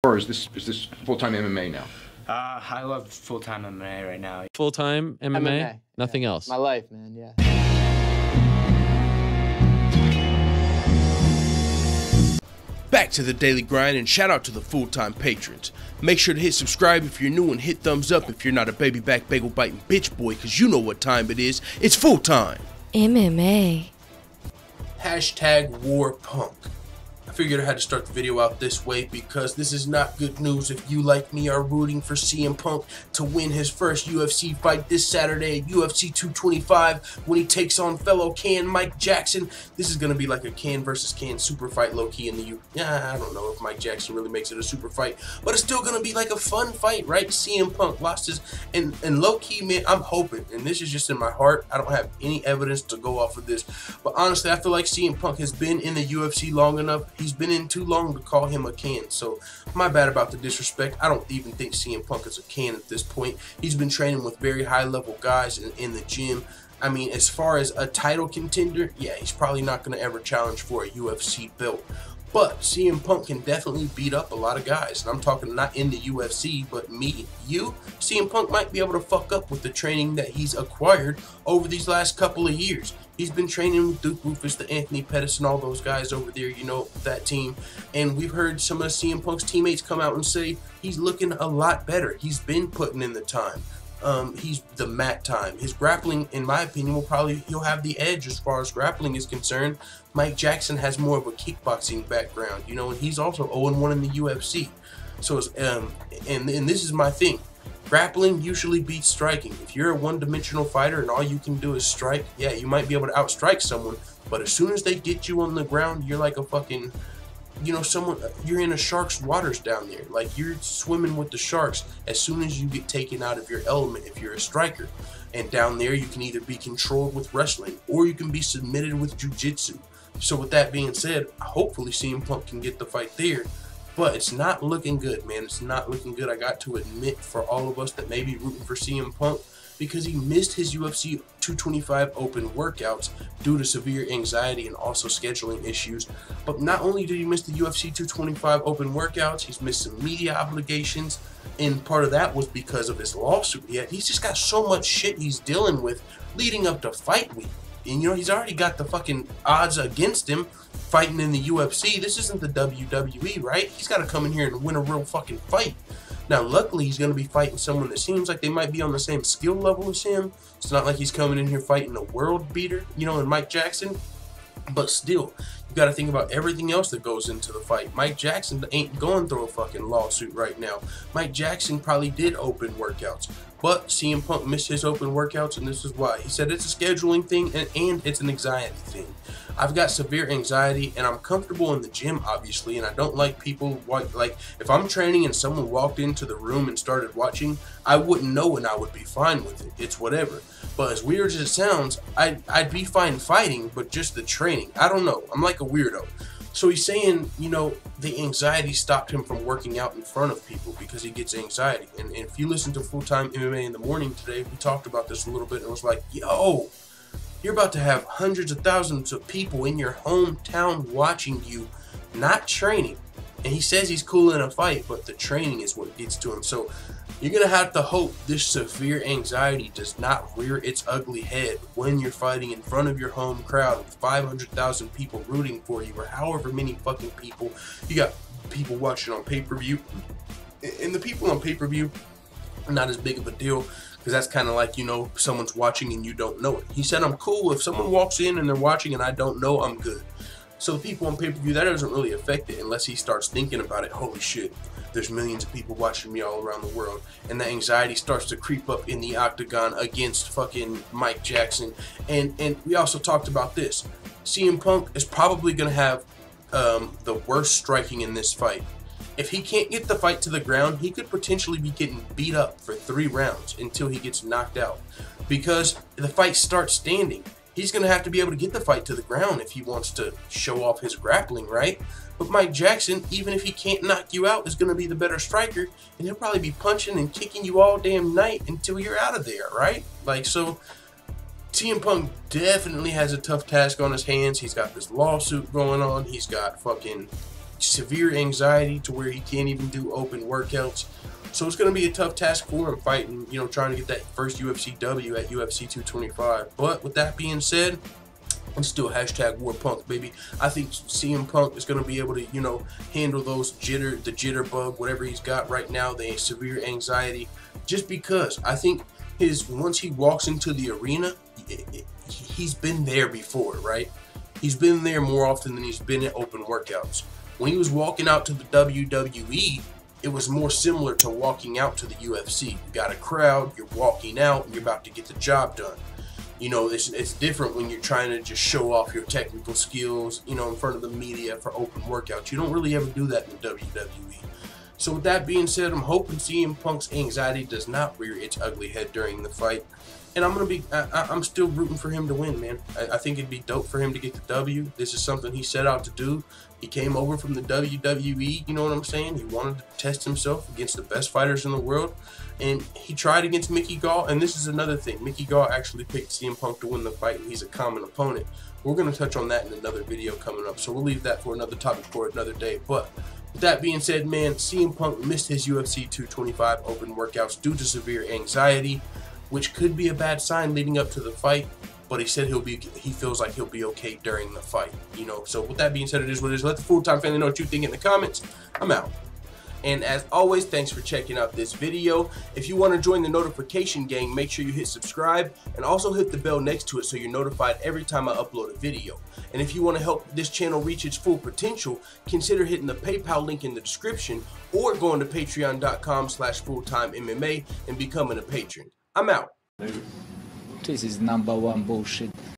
Or is this full-time MMA now? I love full-time MMA right now. Full-time MMA? MMA. Nothing Yeah. else? My life, man, yeah. Back to the daily grind, and shout out to the full-time patrons. Make sure to hit subscribe if you're new and hit thumbs up if you're not a baby back bagel biting bitch boy, cause you know what time it is. It's full time. MMA. Hashtag War Punk. I figured I had to start the video out this way because this is not good news if you, like me, are rooting for CM Punk to win his first UFC fight this Saturday at UFC 225 when he takes on fellow Can Mike Jackson. This is going to be like a Can versus Can super fight low-key in the I don't know if Mike Jackson really makes it a super fight, but it's still going to be like a fun fight, right? CM Punk lost his, and low-key, man, I'm hoping, and this is just in my heart, I don't have any evidence to go off of this, but honestly, I feel like CM Punk has been in the UFC long enough. He's been in too long to call him a Can, so my bad about the disrespect. I don't even think CM Punk is a Can at this point. He's been training with very high-level guys in the gym. I mean, as far as a title contender, yeah, he's probably not going to ever challenge for a UFC belt. But CM Punk can definitely beat up a lot of guys. And I'm talking not in the UFC, but me, you. CM Punk might be able to fuck up with the training that he's acquired over these last couple of years. He's been training with Duke Rufus, the Anthony Pettis, and all those guys over there, you know, that team. And we've heard some of CM Punk's teammates come out and say he's looking a lot better. He's been putting in the time. He's the mat time. His grappling, in my opinion, he'll have the edge as far as grappling is concerned. Mike Jackson has more of a kickboxing background, you know, and he's also 0-1 in the UFC. So, and this is my thing. Grappling usually beats striking. If you're a one-dimensional fighter and all you can do is strike, yeah, you might be able to outstrike someone, but as soon as they get you on the ground, you're like a fucking, you know, you're in a shark's waters down there. Like, you're swimming with the sharks as soon as you get taken out of your element if you're a striker. And down there, you can either be controlled with wrestling or you can be submitted with jiu-jitsu. So with that being said, hopefully CM Punk can get the fight there. But it's not looking good, man. It's not looking good. I got to admit, for all of us that may be rooting for CM Punk, because he missed his UFC 225 open workouts due to severe anxiety and also scheduling issues. But not only did he miss the UFC 225 open workouts, he's missed some media obligations, and part of that was because of his lawsuit. He's just got so much shit he's dealing with leading up to fight week. And, you know, he's already got the fucking odds against him fighting in the UFC. This isn't the WWE, right? He's got to come in here and win a real fucking fight. Now, luckily, he's going to be fighting someone that seems like they might be on the same skill level as him. It's not like he's coming in here fighting a world beater, you know, in Mike Jackson. But still, you got to think about everything else that goes into the fight. Mike Jackson ain't going through a fucking lawsuit right now. Mike Jackson probably did open workouts, but CM Punk missed his open workouts, and this is why. He said it's a scheduling thing and it's an anxiety thing. I've got severe anxiety, and I'm comfortable in the gym, obviously, and I don't like people, like, if I'm training and someone walked into the room and started watching, I wouldn't know and I would be fine with it. It's whatever. But as weird as it sounds, I'd be fine fighting, but just the training, I don't know. I'm like a weirdo. So he's saying, you know, the anxiety stopped him from working out in front of people because he gets anxiety. And if you listen to Full-Time MMA in the morning today, we talked about this a little bit, and it was like, yo, you're about to have hundreds of thousands of people in your hometown watching you, not training. And he says he's cool in a fight, but the training is what gets to him. So you're going to have to hope this severe anxiety does not rear its ugly head when you're fighting in front of your home crowd with 500,000 people rooting for you, or however many fucking people. You got people watching on pay-per-view. And the people on pay-per-view are not as big of a deal, because that's kind of like, you know, someone's watching and you don't know it. He said, I'm cool. If someone walks in and they're watching and I don't know, I'm good. So the people on pay-per-view, that doesn't really affect it unless he starts thinking about it. Holy shit, there's millions of people watching me all around the world. And the anxiety starts to creep up in the octagon against fucking Mike Jackson. And we also talked about this. CM Punk is probably going to have the worst striking in this fight. If he can't get the fight to the ground, he could potentially be getting beat up for 3 rounds until he gets knocked out. Because the fight starts standing. He's going to have to be able to get the fight to the ground if he wants to show off his grappling, right? But Mike Jackson, even if he can't knock you out, is going to be the better striker, and he'll probably be punching and kicking you all damn night until you're out of there, right? Like, so CM Punk definitely has a tough task on his hands. He's got this lawsuit going on. He's got fucking severe anxiety to where he can't even do open workouts. So it's going to be a tough task for him fighting, you know, trying to get that first UFC W at UFC 225. But with that being said, I'm still hashtag War Punk, baby. I think CM Punk is going to be able to, you know, handle those the jitterbug, whatever he's got right now, the severe anxiety, just because I think once he walks into the arena, he's been there before, right? He's been there more often than he's been at open workouts. When he was walking out to the WWE, it was more similar to walking out to the UFC. You got a crowd, you're walking out, and you're about to get the job done. You know, it's different when you're trying to just show off your technical skills, you know, in front of the media for open workouts. You don't really ever do that in the WWE. So with that being said, I'm hoping CM Punk's anxiety does not rear its ugly head during the fight. And I'm still rooting for him to win, man. I think it'd be dope for him to get the W. This is something he set out to do. He came over from the WWE, you know what I'm saying? He wanted to test himself against the best fighters in the world. And he tried against Mickey Gall. And this is another thing. Mickey Gall actually picked CM Punk to win the fight, and he's a common opponent. We're going to touch on that in another video coming up. So we'll leave that for another topic for another day. But with that being said, man, CM Punk missed his UFC 225 open workouts due to severe anxiety, which could be a bad sign leading up to the fight. But he said he feels like he'll be okay during the fight, you know. So with that being said, it is what it is. Let the full-time family know what you think in the comments. I'm out. And as always, thanks for checking out this video. If you want to join the notification gang, make sure you hit subscribe and also hit the bell next to it so you're notified every time I upload a video. And if you want to help this channel reach its full potential, consider hitting the PayPal link in the description or going to patreon.com/fulltimemma and becoming a patron. I'm out. This is #1 bullshit.